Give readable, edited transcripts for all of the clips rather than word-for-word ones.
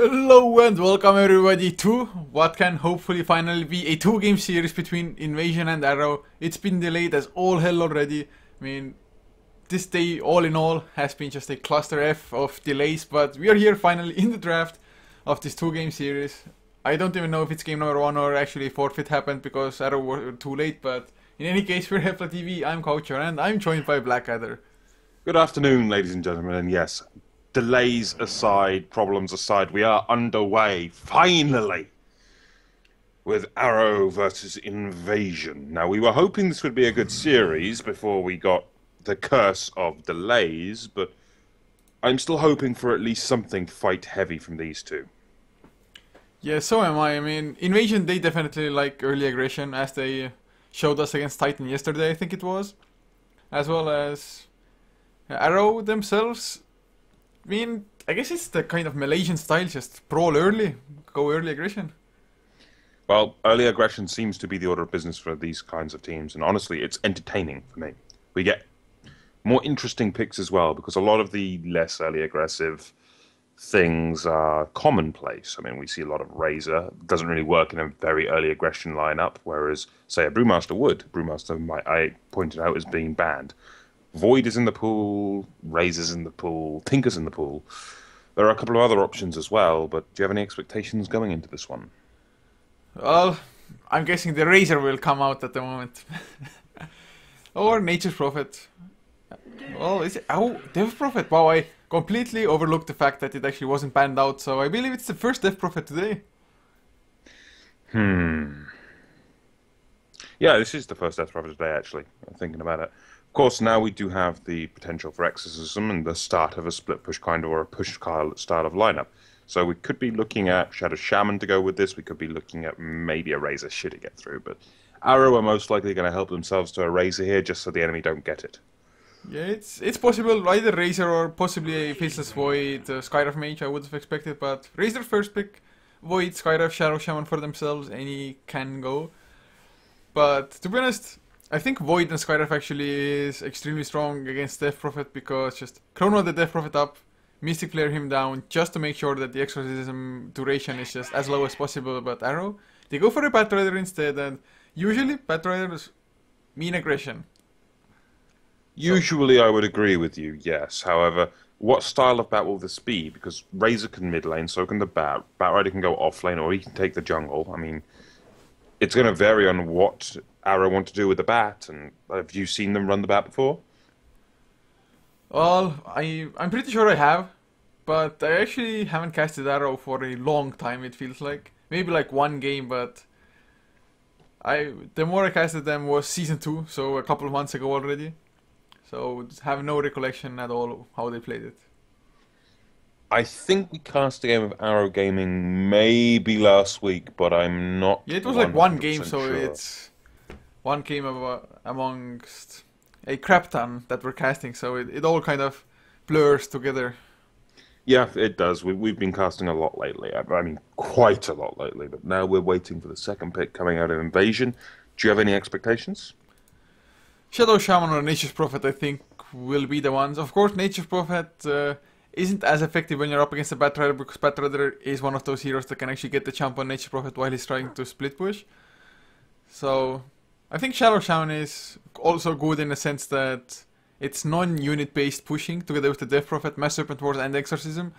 Hello and welcome everybody to what can hopefully finally be a two-game series between Invasion and Arrow. It's been delayed as all hell already. I mean, this day all in all has been just a cluster F of delays, but we are here finally in the draft of this two-game series. I don't even know if it's game number one or actually forfeit happened because Arrow were too late, but in any case, we're HeflaTV, I'm Coucher, and I'm joined by Blackadder. Good afternoon, ladies and gentlemen, and yes, delays aside, problems aside, we are underway, finally, with Arrow versus Invasion. Now, we were hoping this would be a good series before we got the curse of delays, but I'm still hoping for at least something fight heavy from these two. Yeah, so am I. I mean, Invasion, they definitely like early aggression, as they showed us against Titan yesterday, I think it was. As well as Arrow themselves. I mean, I guess it's the kind of Malaysian style, just brawl early, go early aggression. Well, early aggression seems to be the order of business for these kinds of teams, and honestly, it's entertaining for me. We get more interesting picks as well, because a lot of the less early aggressive things are commonplace. I mean, we see a lot of Razor. It doesn't really work in a very early aggression lineup, whereas, say, a Brewmaster would. Brewmaster, I pointed out, is being banned. Void is in the pool, Razor's in the pool, Tinker's in the pool. There are a couple of other options as well, but do you have any expectations going into this one? Well, I'm guessing the Razor will come out at the moment. Or Nature's Prophet. Well, is it? Oh, Death Prophet. Wow, I completely overlooked the fact that it actually wasn't banned out, so I believe it's the first Death Prophet today. Yeah, this is the first Death Prophet today, actually. I'm thinking about it. Of course, now we do have the potential for Exorcism and the start of a split push kind of, or a push start of lineup. So we could be looking at Shadow Shaman to go with this. We could be looking at maybe a Razor should it get through. But Arrow are most likely going to help themselves to a Razor here just so the enemy don't get it. Yeah, it's possible, either Razor or possibly a Faceless Void, Skywrath Mage I would have expected, but Razor first pick, Void, Skywrath, Shadow Shaman for themselves, any can go. But to be honest, I think Void and Skywrath actually is extremely strong against Death Prophet because just chrono the Death Prophet up, Mystic Flare him down just to make sure that the Exorcism duration is just as low as possible. But Arrow, they go for a Batrider instead, and usually Batriders mean aggression. Usually I would agree with you, yes. However, what style of bat will this be? Because Razor can mid lane, so can the Bat. Batrider can go off lane, or he can take the jungle. I mean, it's going to vary on what Arrow want to do with the bat, and have you seen them run the bat before? Well, I'm pretty sure I have, but I actually haven't casted Arrow for a long time, it feels like. Maybe like one game, but the more I casted them was Season 2, so a couple of months ago already. So have no recollection at all of how they played it. I think we cast a game of Arrow Gaming maybe last week, but I'm not. Yeah, it was like one game, so sure. it's one game amongst a crap ton that we're casting, so it all kind of blurs together. Yeah, it does. We've been casting a lot lately. I mean, quite a lot lately, but now we're waiting for the second pick coming out of Invasion. Do you have any expectations? Shadow Shaman or Nature's Prophet, I think, will be the ones. Of course, Nature's Prophet isn't as effective when you're up against a Batrider because Batrider is one of those heroes that can actually get the jump on Nature's Prophet while he's trying to split push. So, I think Shadow Shaman is also good in the sense that it's non-unit based pushing together with the Death Prophet, Mass Serpent Wars and Exorcism.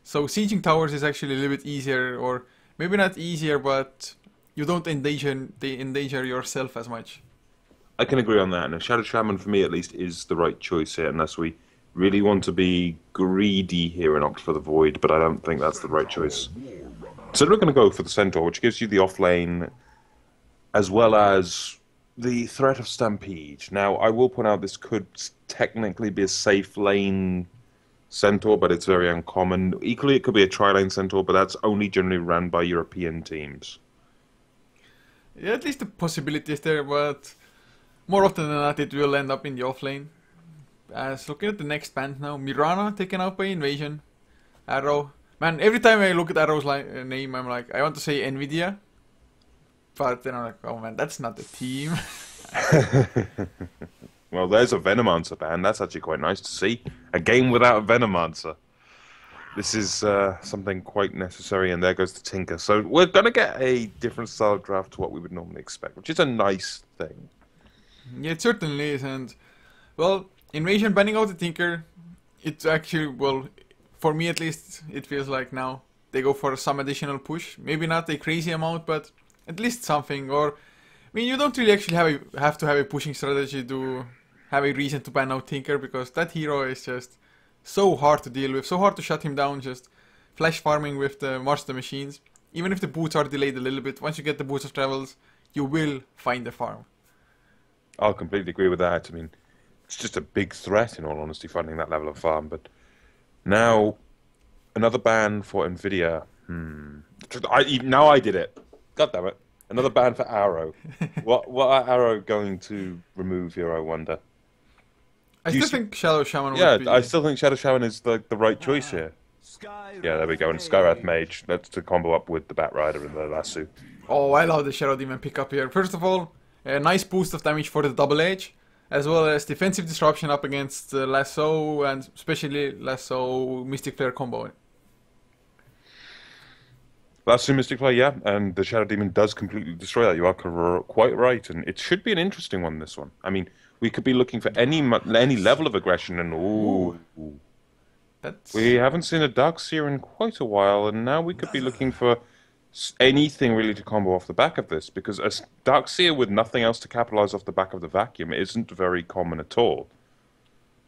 So sieging towers is actually a little bit easier, or maybe not easier, but you don't endanger yourself as much. I can agree on that. And Shadow Shaman, for me at least, is the right choice here, unless we really want to be greedy here and opt for the Void, but I don't think that's the right choice. So we're going to go for the Centaur, which gives you the off-lane, as well as the threat of Stampede. Now, I will point out this could technically be a safe lane Centaur, but it's very uncommon. Equally, it could be a tri-lane Centaur, but that's only generally run by European teams. Yeah, at least the possibility is there, but more often than not, it will end up in the offlane. As looking at the next band now, Mirana taken out by Invasion. Arrow. Man, every time I look at Arrow's name, I'm like, I want to say Nvidia. But then I'm like, oh man, that's not the team. Well, there's a Venomancer band. That's actually quite nice to see. A game without a Venomancer. This is something quite necessary, and there goes the Tinker. So we're going to get a different style of draft to what we would normally expect, which is a nice thing. Yeah, it certainly is, and well, Invasion banning out the Tinker, it's actually, well, for me at least, it feels like now they go for some additional push. Maybe not a crazy amount, but at least something. Or, I mean, you don't really actually have to have a pushing strategy to have a reason to ban out Tinker, because that hero is just so hard to deal with, so hard to shut him down, just flash farming with the March the Machines. Even if the boots are delayed a little bit, once you get the boots of travels, you will find the farm. I'll completely agree with that. I mean, it's just a big threat, in all honesty, finding that level of farm. But now, another ban for Nvidia. Now I did it. God damn it. Another ban for Arrow. What are Arrow going to remove here, I wonder? I still think Shadow Shaman Yeah, would be... I still think Shadow Shaman is the right choice here. Yeah, there we go. And Skywrath Mage. That's to combo up with the Bat Rider and the Lasso. Oh, I love the Shadow Demon pickup here. First of all, a nice boost of damage for the double edge, as well as defensive disruption up against Lasso, and especially Lasso Mystic Flare combo. Lasso Mystic Flare, yeah, and the Shadow Demon does completely destroy that. You are quite right, and it should be an interesting one, this one. I mean, we could be looking for any level of aggression, and we haven't seen a Darkseer in quite a while, and now we could be looking for anything really to combo off the back of this, because a Darkseer with nothing else to capitalize off the back of the vacuum isn't very common at all.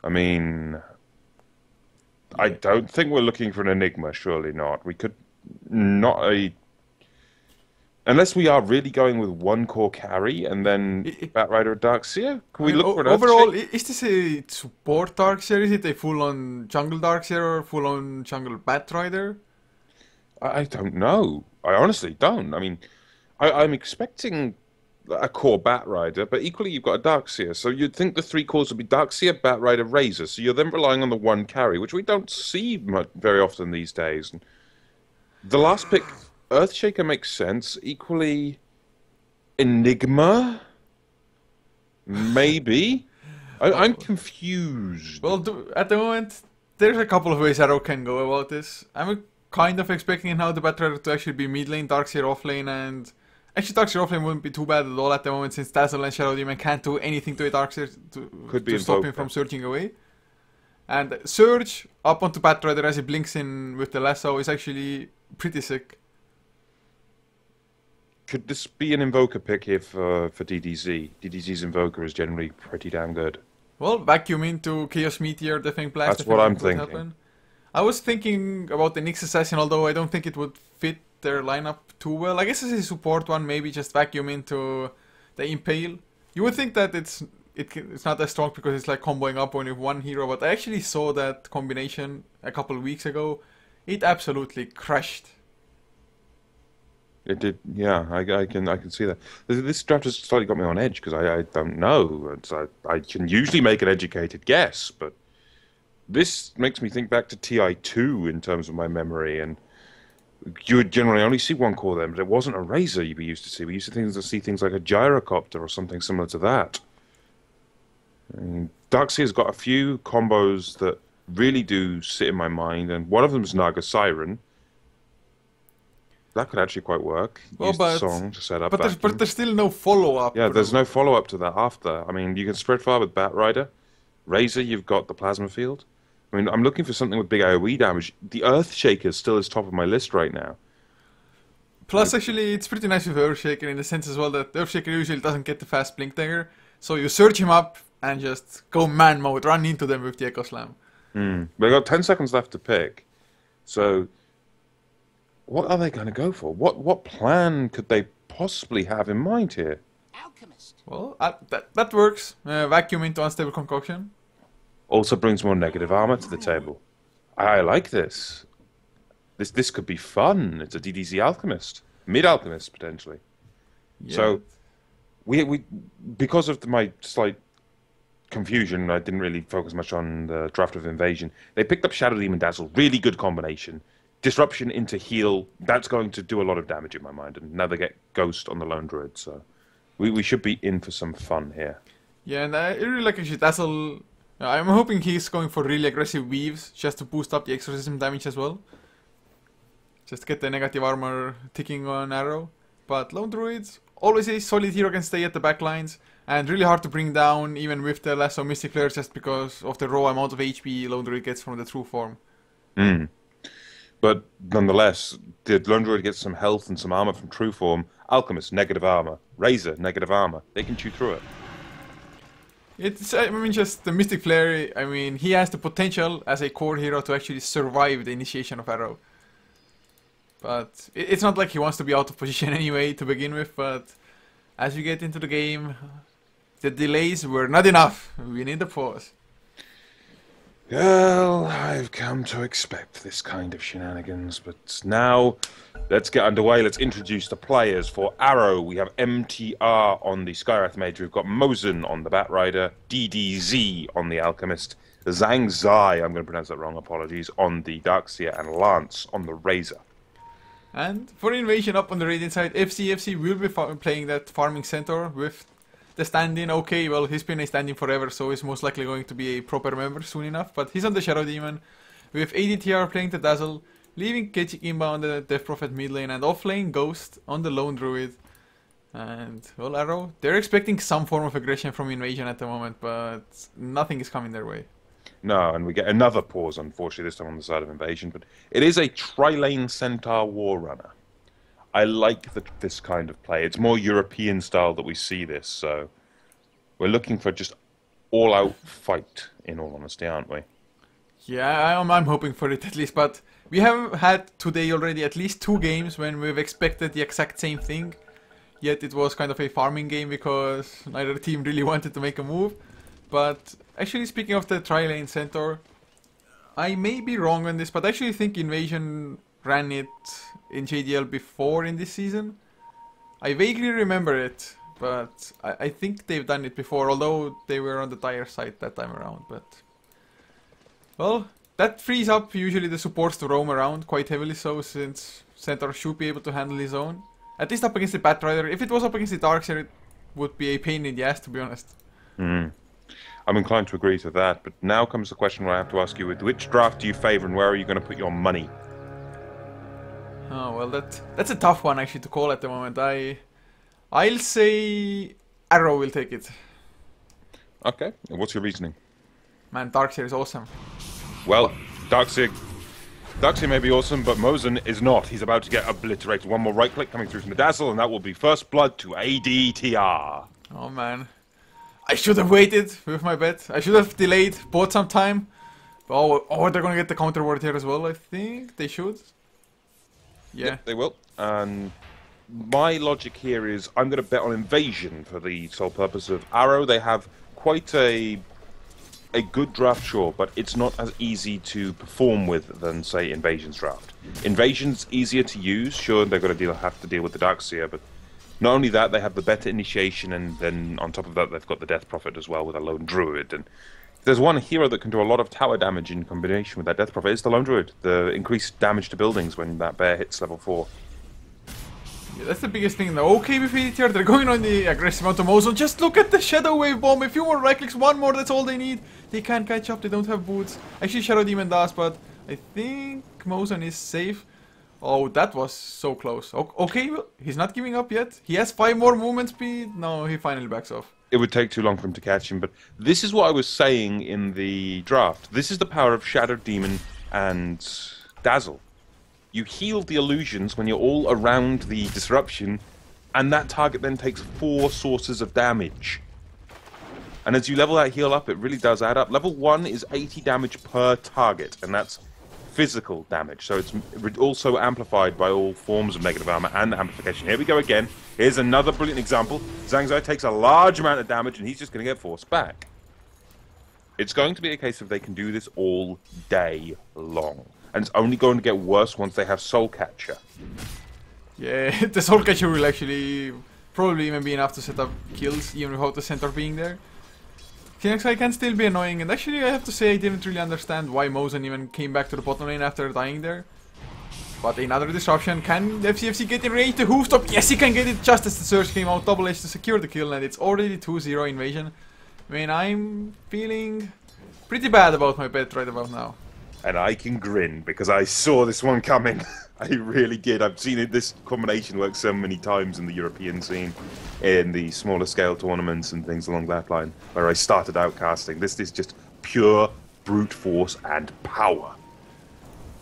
I mean, I don't think we're looking for an Enigma, surely not. We could not a... Unless we are really going with one core carry and then Bat Rider or Darkseer? Can we look for an overall, is this a support Darkseer? Is it a full-on jungle Darkseer or full-on jungle Bat Rider? I don't know. I honestly don't. I mean, I'm expecting a core Bat Rider, but equally you've got a Darkseer. So you'd think the three cores would be Darkseer, Bat Rider, Razor. So you're then relying on the one carry, which we don't see very often these days. And the last pick, Earthshaker, makes sense. Equally, Enigma? Maybe? I'm confused. Well, at the moment, there's a couple of ways Arrow can go about this. I'm kind of expecting now the Bat Rider to actually be mid lane, Darkseer off lane, and actually Darkseer off lane wouldn't be too bad at all at the moment, since Dazzle and Shadow Demon can't do anything to a Darkseer to stop him from surging away. And Surge up onto Bat Rider as he blinks in with the Lasso is actually pretty sick. Could this be an Invoker pick here for DDZ? DDZ's Invoker is generally pretty damn good. Well, vacuum into Chaos Meteor, Deafening Blast. That's what I'm thinking. I was thinking about the Nyx Assassin, although I don't think it would fit their lineup too well. I guess as a support one, maybe just vacuum into the Impale. You would think that it's not as strong because it's like comboing up only one hero, but I actually saw that combination a couple of weeks ago. It absolutely crushed. It did, yeah. I can see that. This draft has slightly got me on edge because I don't know. I can usually make an educated guess, but this makes me think back to TI2 in terms of my memory, and you would generally only see one core then, but it wasn't a Razor you used to see. We used to see things like a Gyrocopter or something similar to that. Darkseer's got a few combos that really do sit in my mind, and one of them is Naga Siren. That could actually quite work. Well, Use the song to set up. But there's still no follow-up. Yeah, there's no follow-up to that after. I mean, you can spread fire with Bat Rider. Razor, you've got the Plasma Field. I mean, I'm looking for something with big AoE damage. The Earthshaker still is top of my list right now. Plus, actually, it's pretty nice with Earthshaker in the sense as well that Earthshaker usually doesn't get the fast blink dagger. So you surge him up and just go man mode, run into them with the Echo Slam. They've got 10 seconds left to pick. So, what are they going to go for? What plan could they possibly have in mind here? Alchemist. Well, that works. Vacuum into Unstable Concoction. Also brings more negative armor to the table. I like this. This could be fun. It's a DDZ Alchemist. Mid-Alchemist, potentially. Yeah. So, we because of my slight confusion, I didn't really focus much on the draft of Invasion. They picked up Shadow Demon Dazzle. Really good combination. Disruption into heal. That's going to do a lot of damage in my mind. And now they get Ghost on the Lone Druid. So, we should be in for some fun here. Yeah, and I really like actually Dazzle I'm hoping he's going for really aggressive weaves, just to boost up the exorcism damage as well. Just get the negative armor ticking on Arrow. But Lone Druids, always a solid hero, can stay at the back lines. And really hard to bring down, even with the Lasso Mystic Flare, just because of the raw amount of HP Lone Druid gets from the true form. But nonetheless, the Lone Druid gets some health and some armor from true form. Alchemist, negative armor. Razor, negative armor. They can chew through it. It's, I mean, just the Mystic Flare, I mean, he has the potential as a core hero to actually survive the initiation of Arrow. But it's not like he wants to be out of position anyway to begin with, but as we get into the game, the delays were not enough. We need a pause. Well, I've come to expect this kind of shenanigans, but now let's get underway. Let's introduce the players. For Arrow, we have MTR on the Skywrath Mage. We've got Mosin on the Batrider, DDZ on the Alchemist, Zhang Zai, I'm going to pronounce that wrong, apologies, on the Darkseer, and Lance on the Razor. And for Invasion up on the Radiant side, FC will be playing that farming centaur with the stand-in. Okay, well, he's been a stand-in forever, so he's most likely going to be a proper member soon enough. But he's on the Shadow Demon, with ADTR playing the Dazzle, leaving Kechik Imba on the Death Prophet mid lane, and off-lane Ghost on the Lone Druid. And, well, Arrow, they're expecting some form of aggression from Invasion at the moment, but nothing is coming their way. No, and we get another pause, unfortunately, this time on the side of Invasion, but it is a tri-lane Centaur War Runner. I like this kind of play. It's more European style that we see this, so we're looking for just all-out fight, in all honesty, aren't we? Yeah, I'm hoping for it at least, but we have had today already at least 2 games when we've expected the exact same thing, yet it was kind of a farming game because neither team really wanted to make a move. But actually, speaking of the tri-lane Centaur, I may be wrong on this, but I actually think Invasion ran it in JDL before in this season. I vaguely remember it, but I think they've done it before, although they were on the dire side that time around. But, well, that frees up usually the supports to roam around quite heavily, so since Centaur should be able to handle his own. At least up against the Batrider. If it was up against the Darkseer, it would be a pain in the ass, to be honest. I'm inclined to agree to that, but now comes the question where I have to ask you, with which draft do you favour and where are you going to put your money? Oh, well, that's a tough one actually to call at the moment. I'll say Arrow will take it. Okay, and what's your reasoning? Man, Darkseer is awesome. Well, Darkseer may be awesome, but Mosin is not. He's about to get obliterated. One more right click coming through from the Dazzle, and that will be first blood to ADTR. Oh man. I should have waited with my bet. I should have delayed, bought some time. Oh, they're gonna get the counter ward here as well, I think. They should. Yeah. Yep, they will. And my logic here is I'm going to bet on Invasion for the sole purpose of Arrow. They have quite a good draft, sure, but it's not as easy to perform with than, say, Invasion's draft. Invasion's easier to use, sure, they're going to have to deal with the Darkseer, but not only that, they have the better initiation, and then on top of that, they've got the Death Prophet as well with a Lone Druid. And if there's one hero that can do a lot of tower damage in combination with that Death Prophet, it's the Lone Druid. The increased damage to buildings when that bear hits level 4. Yeah, that's the biggest thing though. Okay, with ADTR, they're going on the aggressive onto Mosin. Just look at the Shadow Wave Bomb. A few more right clicks, one more, that's all they need. They can't catch up, they don't have boots. Actually, Shadow Demon does, but I think Mosin is safe. Oh, that was so close. Okay, well, he's not giving up yet. He has 5 more movement speed. No, he finally backs off. It would take too long for him to catch him, but this is what I was saying in the draft. This is the power of Shadow Demon and Dazzle. You heal the illusions when you're all around the disruption, and that target then takes 4 sources of damage. And as you level that heal up, it really does add up. Level 1 is 80 damage per target, and that's physical damage, so it's also amplified by all forms of negative armor and amplification. Here we go again. Here's another brilliant example. Zhang Zai takes a large amount of damage, and he's just going to get forced back. It's going to be a case of they can do this all day long, and it's only going to get worse once they have Soul Catcher. Yeah, the Soul Catcher will actually probably even be enough to set up kills, even without the center being there. Kiilstofte can still be annoying, and actually I have to say I didn't really understand why Mosin even came back to the bottom lane after dying there. But another disruption. Can FCFC get in range? The hoof stop? Yes, he can get it just as the surge came out. Double Edge to secure the kill, and it's already 2-0 Invasion. I mean, I'm feeling pretty bad about my bet right about now. And I can grin because I saw this one coming. I really did. I've seen this combination work so many times in the European scene, in the smaller scale tournaments and things along that line, where I started out casting. This is just pure brute force and power.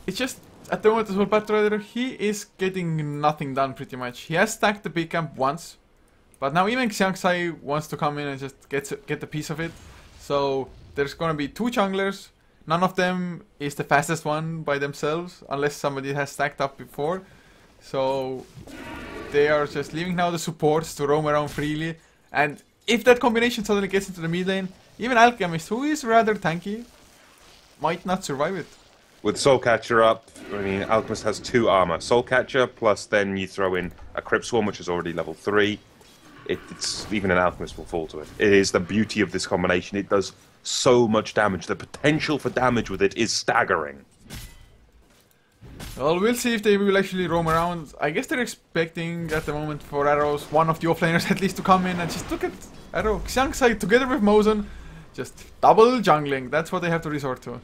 It's just, at the moment as well, Battle Rider, he is getting nothing done pretty much. He has stacked the big camp once, but now even Xiangsai wants to come in and just get a piece of it. So there's gonna be 2 junglers. None of them is the fastest one by themselves, unless somebody has stacked up before. So they are just leaving now the supports to roam around freely. And if that combination suddenly gets into the mid lane, even Alchemist, who is rather tanky, might not survive it. With Soulcatcher up, I mean, Alchemist has 2 armor. Soulcatcher, plus then you throw in a Crypt Swarm, which is already level 3. It's even an Alchemist will fall to it. It is the beauty of this combination. It does so much damage. The potential for damage with it is staggering. Well, we'll see if they will actually roam around. I guess they're expecting at the moment for Arrows, one of the offlaners at least, to come in and just look at Arrow. Xiangsai together with Mozen, just double jungling. That's what they have to resort to.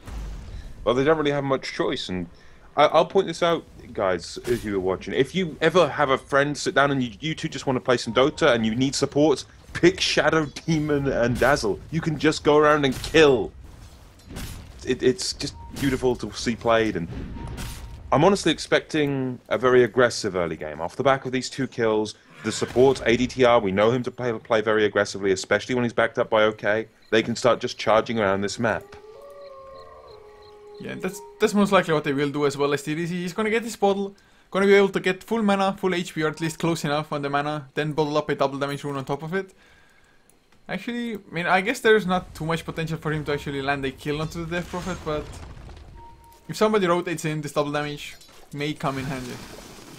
Well, they don't really have much choice, and I'll point this out, guys, if you were watching. If you ever have a friend sit down and you two just want to play some Dota and you need support, pick Shadow, Demon, and Dazzle. You can just go around and kill. It's just beautiful to see played, and I'm honestly expecting a very aggressive early game. Off the back of these 2 kills, the support, ADTR, we know him to play very aggressively, especially when he's backed up by OK. They can start just charging around this map. Yeah, that's most likely what they will do as well as TDC. He's gonna get his bottle, gonna be able to get full mana, full HP, or at least close enough on the mana, then bottle up a double damage rune on top of it. Actually, I mean, I guess there's not too much potential for him to actually land a kill onto the Death Prophet, but if somebody rotates in, this double damage may come in handy.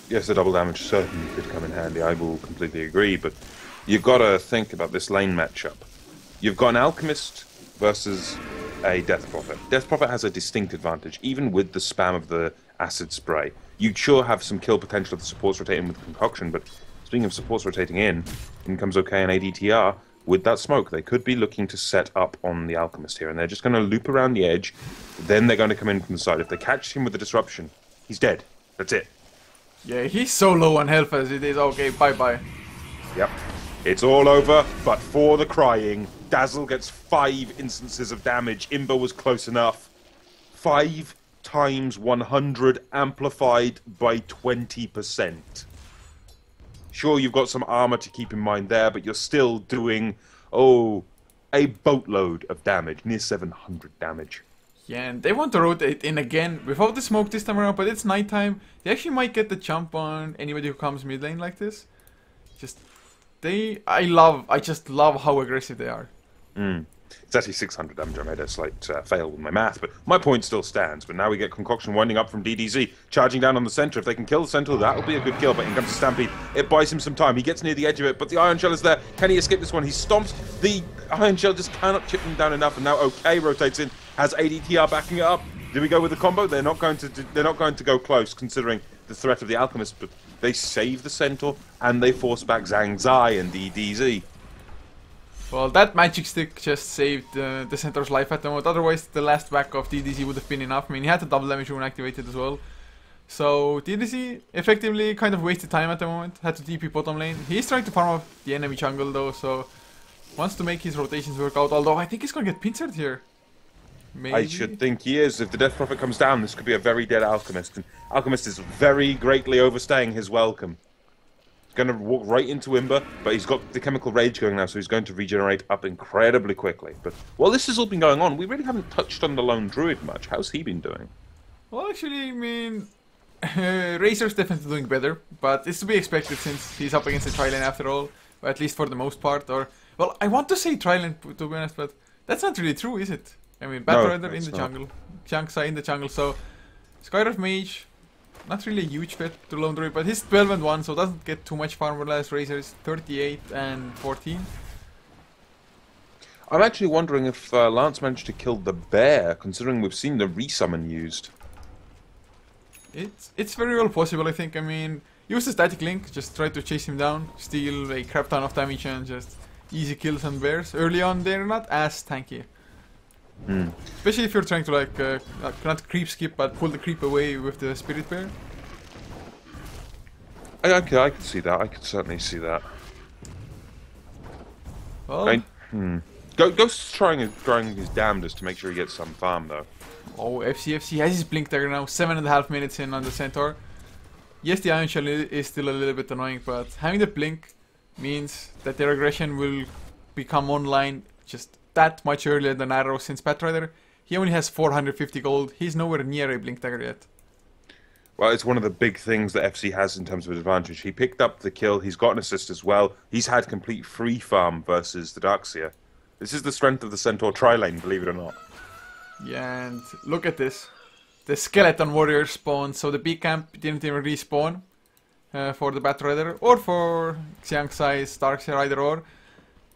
Yes, the double damage certainly could come in handy, I will completely agree, but you've got to think about this lane matchup. You've got an Alchemist versus a Death Prophet. Death Prophet has a distinct advantage, even with the spam of the acid spray. You sure have some kill potential if the supports rotating with Concoction, but speaking of supports rotating in comes OK and ADTR. With that smoke, they could be looking to set up on the Alchemist here, and they're just going to loop around the edge, then they're going to come in from the side. If they catch him with the disruption, he's dead. That's it. Yeah, he's so low on health as it is. Okay, bye-bye. Yep. It's all over, but for the crying. Dazzle gets 5 instances of damage. Imba was close enough. 5 times 100 amplified by 20%. Sure, you've got some armor to keep in mind there, but you're still doing, a boatload of damage. Near 700 damage. Yeah, and they want to rotate in again without the smoke this time around, but it's nighttime. They actually might get the jump on anybody who comes mid lane like this. I just love how aggressive they are. It's actually 600 damage. I made a slight fail with my math, but my point still stands. But now we get Concoction winding up from DDZ, charging down on the center. If they can kill the center, that'll be a good kill. But in comes Stampede. It buys him some time. He gets near the edge of it, but the Iron Shell is there. Can he escape this one? He stomps. The Iron Shell just cannot chip him down enough, and now OK rotates in. Has ADTR backing it up? Do we go with the combo? They're not going to go close, considering the threat of the Alchemist. But they save the Centaur and they force back Zhang Zai and DDZ. Well, that magic stick just saved the Centaur's life at the moment. Otherwise, the last whack of DDZ would have been enough. I mean, he had the double damage rune activated as well. So DDZ effectively kind of wasted time at the moment. Had to TP bottom lane. He's trying to farm up the enemy jungle though, so wants to make his rotations work out. Although I think he's gonna get pincered here. Maybe? I should think he is. If the Death Prophet comes down, this could be a very dead Alchemist. And Alchemist is very greatly overstaying his welcome. He's going to walk right into Imber, but he's got the Chemical Rage going now, so he's going to regenerate up incredibly quickly. But while this has all been going on, we really haven't touched on the Lone Druid much. How's he been doing? Well, actually, I mean, Razor's definitely doing better, but it's to be expected since he's up against the Trilane after all, or at least for the most part. Or, well, I want to say Trilane, to be honest, but that's not really true, is it? I mean, Battle Rider in the jungle, Xiangsai in the jungle, so Skywrath Mage, not really a huge fit to Lone Druid, but he's 12 and 1, so doesn't get too much farm, whereas Razor is 38 and 14. I'm actually wondering if Lance managed to kill the bear, considering we've seen the resummon used. It's very well possible, I think. I mean, use the static link, just try to chase him down, steal a crap ton of damage and just easy kills on bears. Early on, they're not as tanky. Especially if you're trying to like, not creep skip, but pull the creep away with the Spirit Bear. I could see that. I could certainly see that. Well, Ghost's trying his damnedest to make sure he gets some farm though. oh, FC has his Blink Dagger now, 7.5 minutes in on the Centaur. Yes, the Ion Shell is still a little bit annoying, but having the Blink means that their aggression will become online just that much earlier than Arrow, since Batrider, he only has 450 gold, he's nowhere near a Blink Dagger yet. Well, it's one of the big things that FC has in terms of advantage. He picked up the kill, he's got an assist as well, he's had complete free farm versus the Darkseer. This is the strength of the Centaur tri-lane, believe it or not. Yeah, and look at this. The Skeleton Warrior spawned, so the B camp didn't even respawn for the Batrider or for Xiangsai's Darkseer, either or.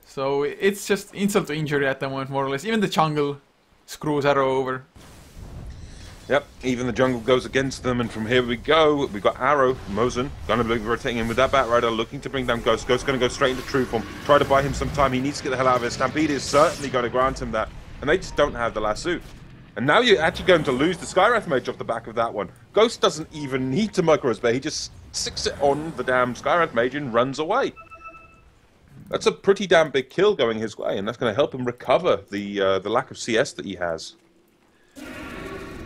So it's just insult to injury at the moment, more or less. Even the jungle screws Arrow over. Yep, even the jungle goes against them, and from here we go. We've got Arrow, Mosin, gonna be rotating in with that Batrider, looking to bring down Ghost. Ghost's gonna go straight into true form, try to buy him some time. He needs to get the hell out of it. Stampede is certainly gonna grant him that, and they just don't have the lasso. And now you're actually going to lose the Skywrath Mage off the back of that one. Ghost doesn't even need to micro spare, he just sticks it on the damn Skywrath Mage and runs away. That's a pretty damn big kill going his way, and that's going to help him recover the lack of CS that he has.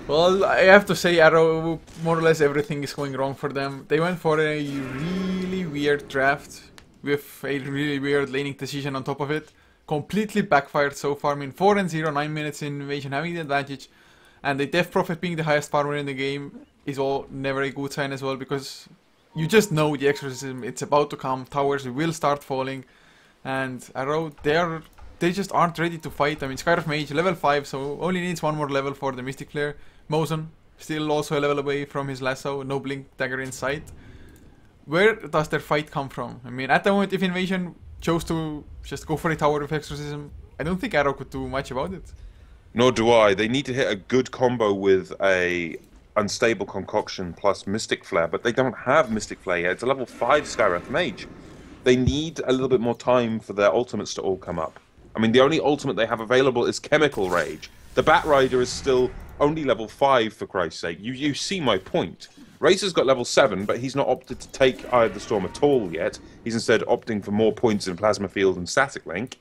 Well, I have to say, Arrow, more or less everything is going wrong for them. They went for a really weird draft with a really weird laning decision on top of it. Completely backfired so far. I mean, 4-0, 9 minutes in Invasion, having the advantage, and the Death Prophet being the highest farmer in the game is all never a good sign as well, because you just know the exorcism, it's about to come, towers will start falling, and Arrow, they just aren't ready to fight. I mean, Skywrath Mage, level 5, so only needs one more level for the Mystic Flare. Mosin, still also a level away from his lasso, no Blink Dagger in sight. Where does their fight come from? I mean, at the moment, if Invasion chose to just go for a tower with exorcism, I don't think Arrow could do much about it. Nor do I. They need to hit a good combo with a unstable concoction plus Mystic Flare, but they don't have Mystic Flare yet. It's a level 5 Skywrath Mage. They need a little bit more time for their ultimates to all come up. I mean, the only ultimate they have available is Chemical Rage. The Batrider is still only level 5, for Christ's sake. You see my point. Razor's got level 7, but he's not opted to take Eye of the Storm at all yet. He's instead opting for more points in Plasma Field and Static Link.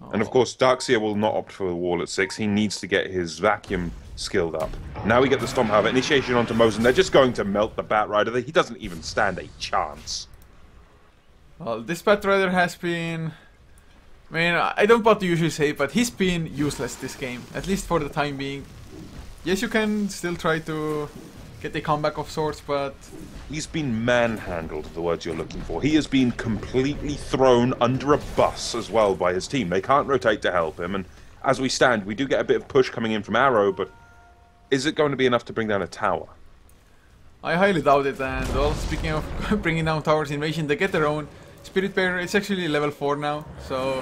Oh. And of course, Darkseer will not opt for the wall at 6. He needs to get his Vacuum skilled up. Now we get the Storm However, initiation onto Mosin. They're just going to melt the Batrider. He doesn't even stand a chance. Well, this Batrider has been... I mean, I don't want to usually say, but he's been useless this game, at least for the time being. Yes, you can still try to get a comeback of sorts, but... He's been manhandled, the words you're looking for. He has been completely thrown under a bus as well by his team. They can't rotate to help him, and as we stand, we do get a bit of push coming in from Arrow, but is it going to be enough to bring down a tower? I highly doubt it, and well, speaking of bringing down towers, Invasion, they get their own. Spirit Bear, it's actually level 4 now, so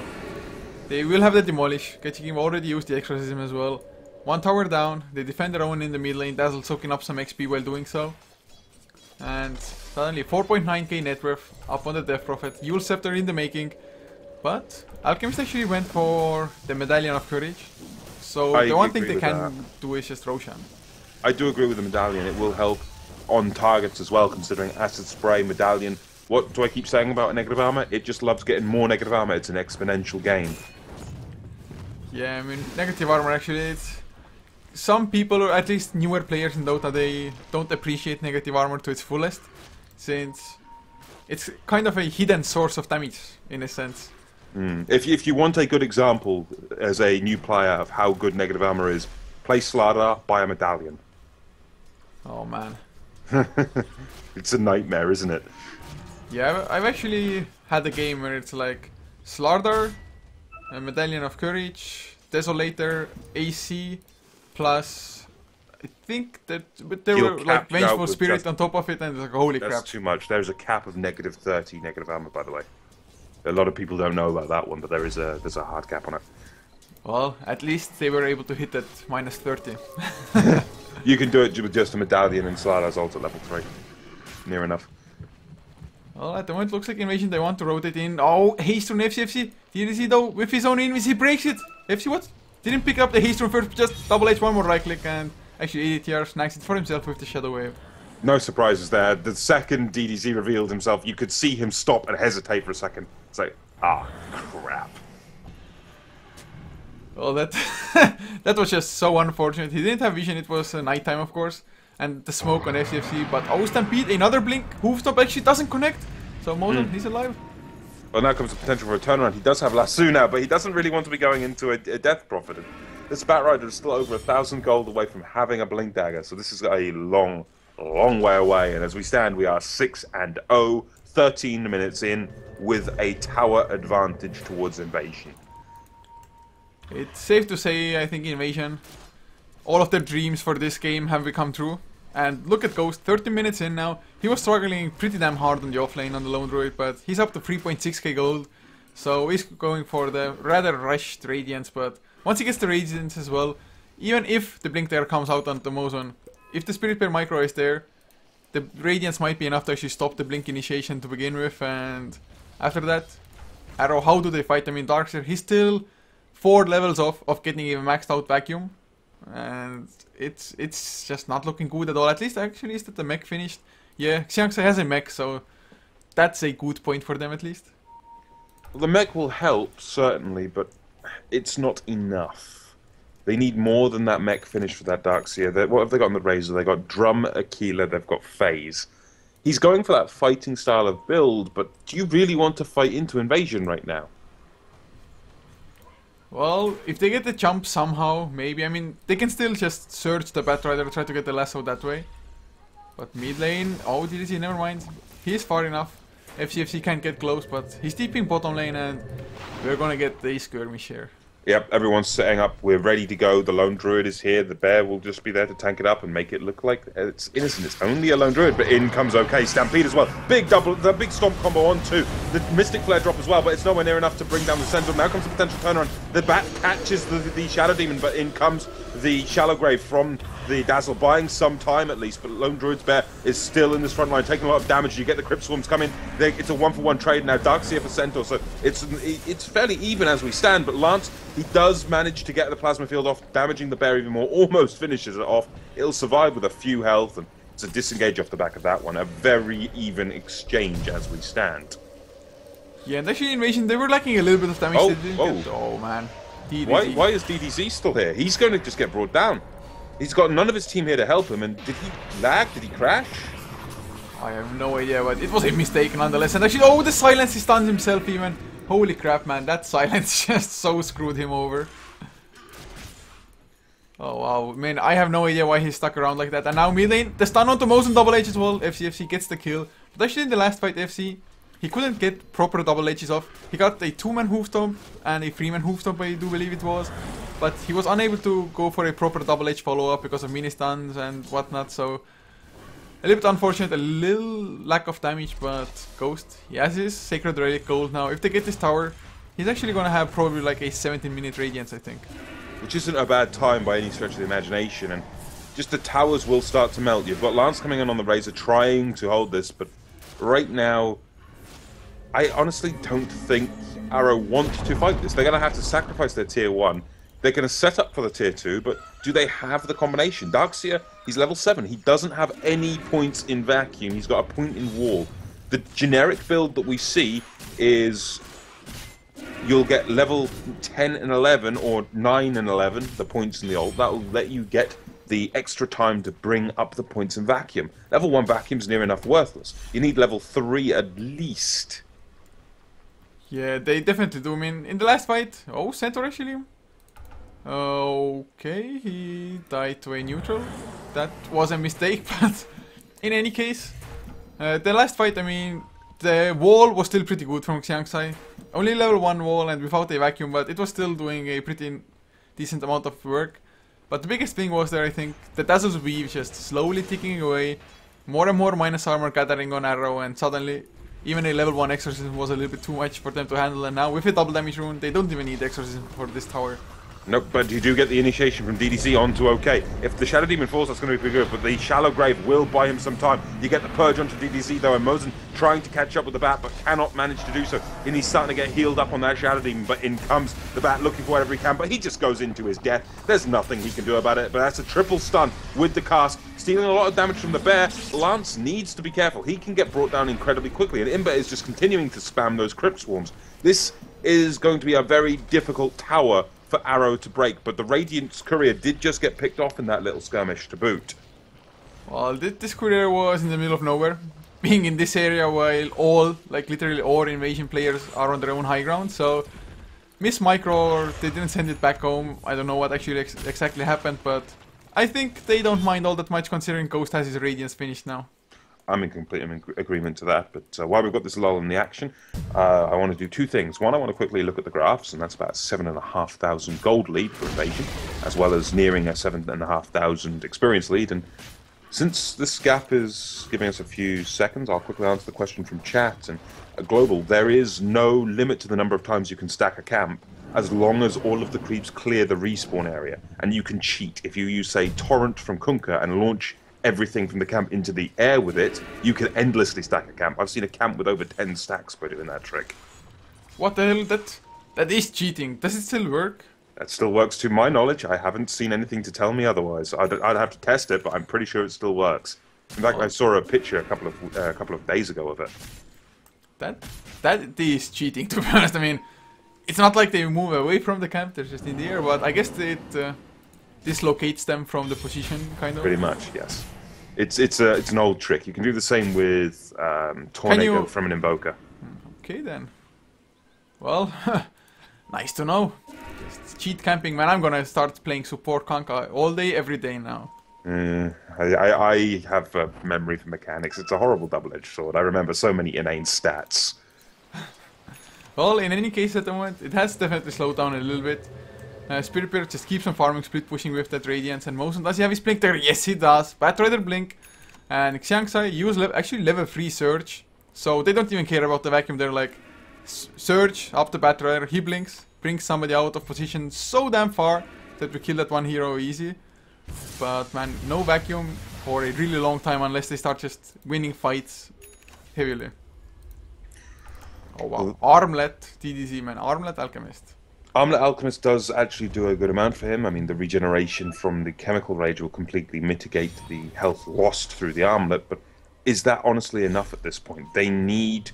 they will have the Demolish. Ketching already used the Exorcism as well. One tower down, they defend their own in the mid lane, Dazzle soaking up some XP while doing so. And suddenly 4.9k net worth up on the Death Prophet, Yule Scepter in the making. But Alchemist actually went for the Medallion of Courage. So the one thing they can do is just Roshan. I do agree with the Medallion, it will help on targets as well, considering Acid Spray, Medallion. What do I keep saying about negative armor? It just loves getting more negative armor. It's an exponential gain. Yeah, I mean, negative armor actually, it's... Some people, or at least newer players in Dota, they don't appreciate negative armor to its fullest, since it's kind of a hidden source of damage, in a sense. If you want a good example as a new player of how good negative armor is, play Slardar, buy a Medallion. Oh man. It's a nightmare, isn't it? Yeah, I've actually had a game where it's like Slardar, a Medallion of Courage, Desolator, AC, plus I think that but there were like Vengeful Spirit on top of it, and it's like holy crap. That's too much. There's a cap of negative 30 negative armor, by the way. A lot of people don't know about that one, but there's a hard cap on it. Well, at least they were able to hit that minus 30. You can do it with just a Medallion and Slardar's ult at level 3. Near enough. Well, at the moment, looks like Invasion, they want to rotate in. Oh, haste on FCFC. Did you see though? With his own invis, he breaks it. FC, what? Didn't pick up the haste rune first, just double H one more right click and actually ADTR snags it for himself with the Shadow Wave. No surprises there. The second DDZ revealed himself, you could see him stop and hesitate for a second. It's like, ah, crap. Well, that that was just so unfortunate. He didn't have vision, it was nighttime of course. And the smoke on FCFC, but Stampede, another blink. Hoofstomp actually doesn't connect. So Mosen, he's alive. Well, now comes the potential for a turnaround. He does have Lasso now, but he doesn't really want to be going into a Death Prophet. This Batrider is still over 1,000 gold away from having a Blink Dagger, so this is a long way away. And as we stand, we are 6-0, 13 minutes in, with a tower advantage towards Invasion. It's safe to say, I think Invasion, all of their dreams for this game have become true. And look at Ghost, 30 minutes in now. He was struggling pretty damn hard on the offlane on the lone druid, but he's up to 3.6k gold. So he's going for the rather rushed Radiance, but once he gets the Radiance as well, even if the Blink Dagger comes out on the Mosen, if the Spirit Pair Micro is there, the Radiance might be enough to actually stop the Blink initiation to begin with, and after that, Arrow, how do they fight? I mean, Darkseer, he's still 4 levels off of getting a maxed out Vacuum. And it's just not looking good at all. At least actually is that the mech finished. Yeah, Xiangxai has a mech, so that's a good point for them at least. Well, the mech will help, certainly, but it's not enough. They need more than that mech finish for that Darkseer. What have they got on the Razor? They got Drum, Aquila, they've got Phase. He's going for that fighting style of build, but do you really want to fight into Invasion right now? Well, if they get the jump somehow, maybe. I mean, they can still just search the Batrider, try to get the lasso that way. But mid lane, oh, DDZ, never mind. He's far enough. FCFC can't get close, but he's deeping bottom lane and we're gonna get the skirmish here. Yep, everyone's setting up. We're ready to go. The lone druid is here. The bear will just be there to tank it up and make it look like it's innocent. It's only a lone druid, but in comes OK. Stampede as well. Big double, the big stomp combo on two. The Mystic Flare drop as well, but it's nowhere near enough to bring down the Sentinel. Now comes the potential turnaround. The bat catches the Shadow Demon, but in comes the Shallow Grave from the Dazzle, buying some time at least. But Lone Druid's bear is still in this front line, taking a lot of damage. You get the Crypt Swarms coming. It's a 1-for-1 trade now. Darkseer for Centaur, so it's fairly even as we stand. But Lance, he does manage to get the Plasma Field off, damaging the bear even more. Almost finishes it off. It'll survive with a few health, and it's a disengage off the back of that one. A very even exchange as we stand. Yeah, and actually Invasion, they were lacking a little bit of damage. Oh man. DDZ. Why is DDZ still here? He's going to just get brought down. He's got none of his team here to help him, and did he lag? Did he crash? I have no idea, but it was a mistake nonetheless. And actually, oh, the silence, he stunned himself even. Holy crap, man, that silence just so screwed him over. Oh wow, man, I have no idea why he stuck around like that. And now mid lane, the stun onto Mosen double H as well. FCFC gets the kill. But actually in the last fight, FC, he couldn't get proper double H's off. He got a 2-man hoofstomp and a 3-man hoofstomp, I do believe it was. But he was unable to go for a proper double H follow-up because of mini stuns and whatnot, so a little bit unfortunate, a little lack of damage, but Ghost, he has his Sacred Relic gold now. If they get this tower, he's actually gonna have probably like a 17-minute Radiance, I think. Which isn't a bad time by any stretch of the imagination, and just the towers will start to melt. You've got Lance coming in on the Razor trying to hold this, but right now, I honestly don't think Arrow want to fight this. They're going to have to sacrifice their tier 1. They're going to set up for the tier 2, but do they have the combination? Darkseer, he's level 7. He doesn't have any points in Vacuum. He's got a point in Wall. The generic build that we see is you'll get level 10 and 11, or 9 and 11, the points in the ult. That will let you get the extra time to bring up the points in Vacuum. Level 1 Vacuum's near enough worthless. You need level 3 at least. Yeah, they definitely do. I mean, in the last fight, oh, Centaur actually. Okay, he died to a neutral. That was a mistake, but in any case, the last fight, I mean, the wall was still pretty good from Xiangxai. Only level 1 wall and without a vacuum, but it was still doing a pretty decent amount of work. But the biggest thing was there, I think, the Dazzle's Weave just slowly ticking away. More and more minus armor gathering on Arrow, and suddenly even a level 1 Exorcism was a little bit too much for them to handle. And now with a double damage rune, they don't even need Exorcism for this tower. Nope, but you do get the initiation from DDC onto OK. If the Shadow Demon falls, that's going to be pretty good, but the Shallow Grave will buy him some time. You get the Purge onto DDC, though, and Mosin trying to catch up with the Bat, but cannot manage to do so. And he's starting to get healed up on that Shadow Demon, but in comes the Bat looking for whatever he can, but he just goes into his death. There's nothing he can do about it, but that's a triple stun with the cast, stealing a lot of damage from the Bear. Lance needs to be careful. He can get brought down incredibly quickly, and Imber is just continuing to spam those Crypt Swarms. This is going to be a very difficult tower for Arrow to break, but the Radiant's courier did just get picked off in that little skirmish to boot. Well, this courier was in the middle of nowhere, being in this area while all, like literally all invasion players are on their own high ground, so Miss Micro, or they didn't send it back home. I don't know what actually exactly happened, but I think they don't mind all that much considering Ghost has his Radiance finished now. I'm in complete agreement to that, but while we've got this lull in the action, I want to do two things. One, I want to quickly look at the graphs, and that's about 7,500 gold lead for Invasion, as well as nearing a 7,500 experience lead. And since this gap is giving us a few seconds, I'll quickly answer the question from chat. And global, there is no limit to the number of times you can stack a camp, as long as all of the creeps clear the respawn area. And you can cheat. If you use, say, Torrent from Kunkka and launch everything from the camp into the air with it, you can endlessly stack a camp. I've seen a camp with over 10 stacks by doing that trick. What the hell? That is cheating. Does it still work? That still works to my knowledge. I haven't seen anything to tell me otherwise. I'd have to test it, but I'm pretty sure it still works. In fact, I saw a picture a couple of days ago of it. That is cheating, to be honest. I mean, it's not like they move away from the camp, they're just in the air, but I guess it dislocates them from the position, kind of. Pretty much, yes. It's an old trick. You can do the same with Tornado from an Invoker. Okay then. Well, nice to know. Just cheat camping, man. I'm gonna start playing support Kunkka all day, every day now. I have a memory for mechanics. It's a horrible double-edged sword. I remember so many inane stats. Well, in any case at the moment, it has definitely slowed down a little bit. Spirit Bear just keeps on farming, split pushing with that Radiance, and Mosin, does he have his Blink there? Yes, he does. Batrider Blink, and Xiangsai use actually level 3 Surge, so they don't even care about the vacuum. They're like, Surge up the Batrider, he blinks, brings somebody out of position so damn far that we kill that one hero easy. But man, no vacuum for a really long time unless they start just winning fights heavily. Oh wow, Armlet TDZ, man, Armlet Alchemist. Armlet Alchemist does actually do a good amount for him. I mean, the regeneration from the Chemical Rage will completely mitigate the health lost through the Armlet, but is that honestly enough at this point? They need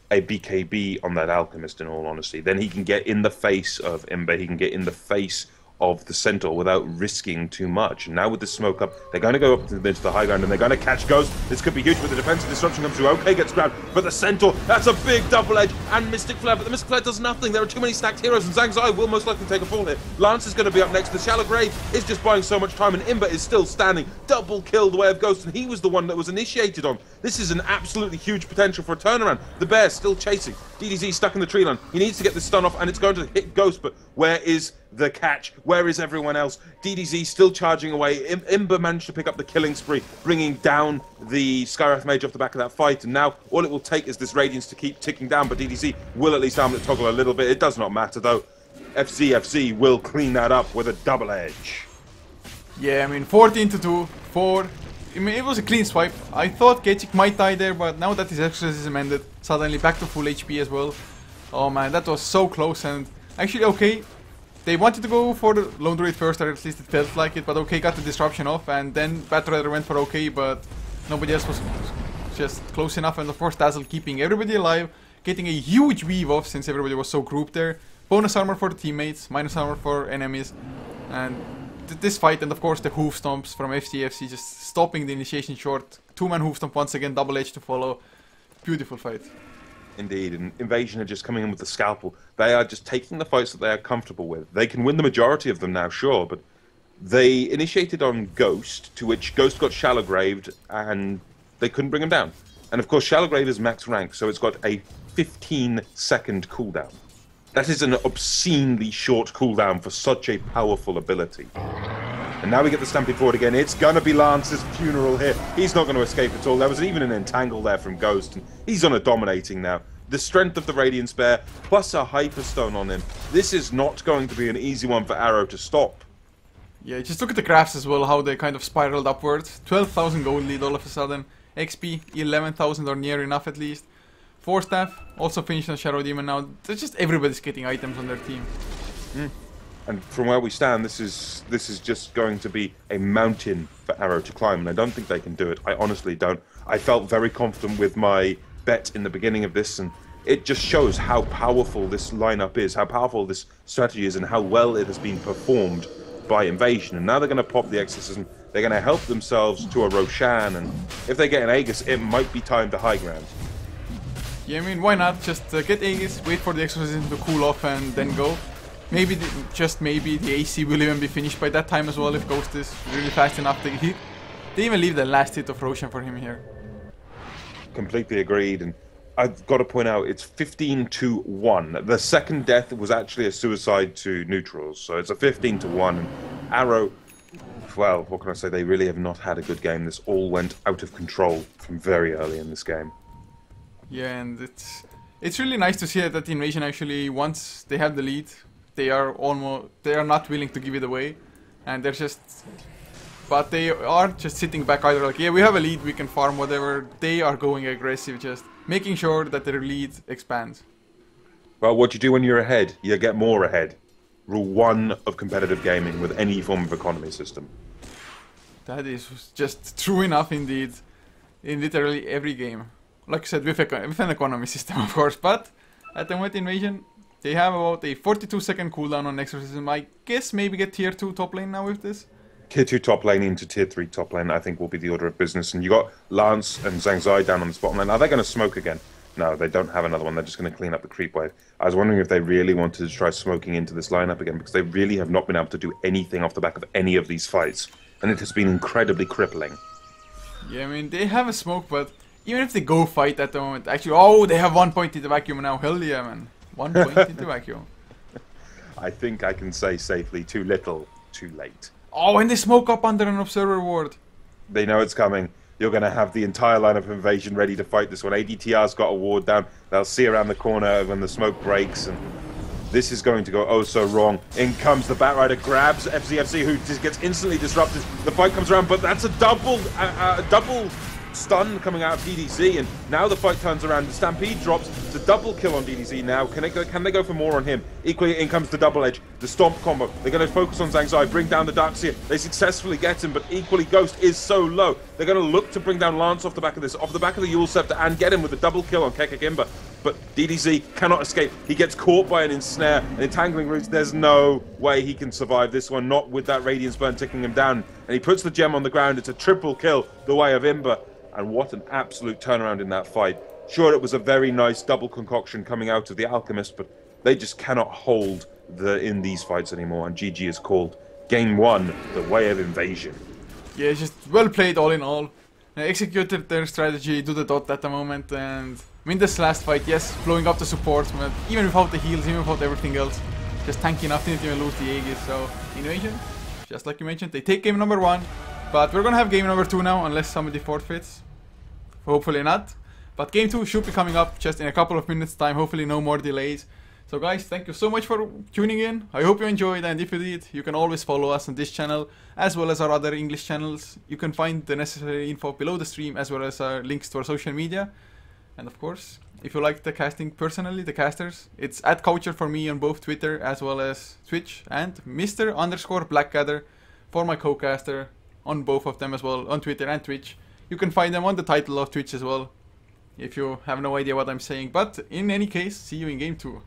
a BKB on that Alchemist, in all honesty. Then he can get in the face of Ember, he can get in the face of the Centaur without risking too much. And now with the smoke up, they're going to go up into the high ground and they're going to catch Ghost. This could be huge, but the defensive disruption comes through. OK gets grabbed, but the Centaur, that's a big double edge, and Mystic Flare, but the Mystic Flare does nothing. There are too many stacked heroes, and Zhang Zai will most likely take a fall here. Lance is going to be up next. The Shallow Grave is just buying so much time, and Imber is still standing. Double kill the way of Ghost, and he was the one that was initiated on. This is an absolutely huge potential for a turnaround. The Bear still chasing. DDZ stuck in the tree line. He needs to get this stun off, and it's going to hit Ghost, but where is the catch? Where is everyone else? DDZ still charging away. Imber managed to pick up the killing spree, bringing down the Skywrath Mage off the back of that fight, and now all it will take is this Radiance to keep ticking down, but DDZ will at least armlet toggle a little bit. It does not matter, though. FZ will clean that up with a double edge. Yeah, I mean, 14-2, 4. I mean, it was a clean swipe. I thought Kechik might die there, but now that his exorcism ended, suddenly back to full HP as well. Oh man, that was so close, and actually, OK, they wanted to go for the Lone Druid first, or at least it felt like it, but OK got the disruption off, and then Batrider went for OK, but nobody else was just close enough, and of course Dazzle keeping everybody alive, getting a huge weave off since everybody was so grouped there. Bonus armor for the teammates, minus armor for enemies, and this fight, and of course the hoof stomps from FCFC just stopping the initiation short. Two-man hoof stomp once again, double edge to follow. Beautiful fight. Indeed, and Invasion are just coming in with the scalpel. They are just taking the fights that they are comfortable with. They can win the majority of them now, sure, but they initiated on Ghost, to which Ghost got Shallow Graved, and they couldn't bring him down. And of course, Shallow Grave is max rank, so it's got a 15-second cooldown. That is an obscenely short cooldown for such a powerful ability. And now we get the Stampede forward again. It's gonna be Lance's funeral here. He's not going to escape at all. There was even an entangle there from Ghost, and he's on a dominating now. the strength of the Radiant Spear, plus a Hyperstone on him. This is not going to be an easy one for Arrow to stop. Yeah, just look at the graphs as well, how they kind of spiraled upwards. 12,000 gold lead all of a sudden. XP, 11,000 or near enough at least. 4 staff, also finished on Shadow Demon now. It's just everybody's getting items on their team. And from where we stand, this is just going to be a mountain for Arrow to climb, and I don't think they can do it. I honestly don't. I felt very confident with my bet in the beginning of this, and it just shows how powerful this lineup is, how powerful this strategy is, and how well it has been performed by Invasion. And now they're going to pop the Exorcism. They're going to help themselves to a Roshan, and if they get an Aegis, it might be time to high ground. Yeah, I mean, why not? Just get Aegis, wait for the Exorcism to cool off, and then go. Maybe, just maybe, the AC will even be finished by that time as well if Ghost is really fast enough to hit. They even leave the last hit of Roshan for him here. Completely agreed, and I've got to point out, it's 15-1. The second death was actually a suicide to neutrals, so it's a 15-1. And Arrow, well, what can I say? They really have not had a good game. This all went out of control from very early in this game. Yeah, and it's really nice to see that Invasion actually, once they have the lead, they are not willing to give it away, and they're just, but they are just sitting back either like, yeah, we have a lead, we can farm whatever. They are going aggressive, just making sure that their lead expands. Well, what you do when you're ahead, you get more ahead. Rule 1 of competitive gaming with any form of economy system. That is just true enough indeed, in literally every game. Like I said, with an economy system, of course, but at the moment Invasion, they have about a 42-second cooldown on Exorcism. I guess maybe get tier 2 top lane now with this. Tier 2 top lane into tier 3 top lane, I think, will be the order of business. And you got Lance and Zhang Zai down on the bottom lane. Are they going to smoke again? No, they don't have another one. They're just going to clean up the creep wave. I was wondering if they really wanted to try smoking into this lineup again, because they really have not been able to do anything off the back of any of these fights. And it has been incredibly crippling. Yeah, I mean, they have a smoke, but even if they go fight at the moment, actually, oh, they have 1 point in the vacuum now. Hell yeah, man. 1 point in the vacuum. I think I can say safely, too little, too late. Oh, and they smoke up under an observer ward. They know it's coming. You're going to have the entire line of Invasion ready to fight this one. ADTR's got a ward down. They'll see around the corner when the smoke breaks, and this is going to go oh so wrong. In comes the Batrider, grabs FZFC, who just gets instantly disrupted. The fight comes around, but that's a double stun coming out of DDZ, and now the fight turns around. The Stampede drops. It's a double kill on DDZ now. Can they go for more on him? Equally, in comes the Double Edge, the Stomp combo. They're going to focus on Zhang Zai, bring down the Darkseer. They successfully get him, but equally, Ghost is so low. They're going to look to bring down Lance off the back of this, off the back of the Yule Scepter, and get him with a double kill on Kekakimba. But DDZ cannot escape. He gets caught by an ensnare, an entangling roots. There's no way he can survive this one, not with that Radiance Burn ticking him down. And he puts the gem on the ground. It's a triple kill the way of Imba. And what an absolute turnaround in that fight. Sure, it was a very nice double concoction coming out of the Alchemist, but they just cannot hold in these fights anymore. And GG is called Game 1, the way of Invasion. Yeah, just well played all in all. They executed their strategy, do the dot at the moment, and win this last fight. Yes, blowing up the support, but even without the heals, even without everything else, just tanky enough, didn't even lose the Aegis. So, Invasion, just like you mentioned, they take game number 1. But we're gonna have game number 2 now, unless somebody forfeits. Hopefully not. But game 2 should be coming up just in a couple of minutes time. Hopefully no more delays. So guys, thank you so much for tuning in. I hope you enjoyed, and if you did, you can always follow us on this channel as well as our other English channels. You can find the necessary info below the stream as well as our links to our social media. And of course, if you like the casting personally, the casters, it's @Coucher for me on both Twitter as well as Twitch, and Mr_Blackadder for my co-caster on both of them as well, on Twitter and Twitch. You can find them on the title of Twitch as well, if you have no idea what I'm saying. But in any case, see you in game 2.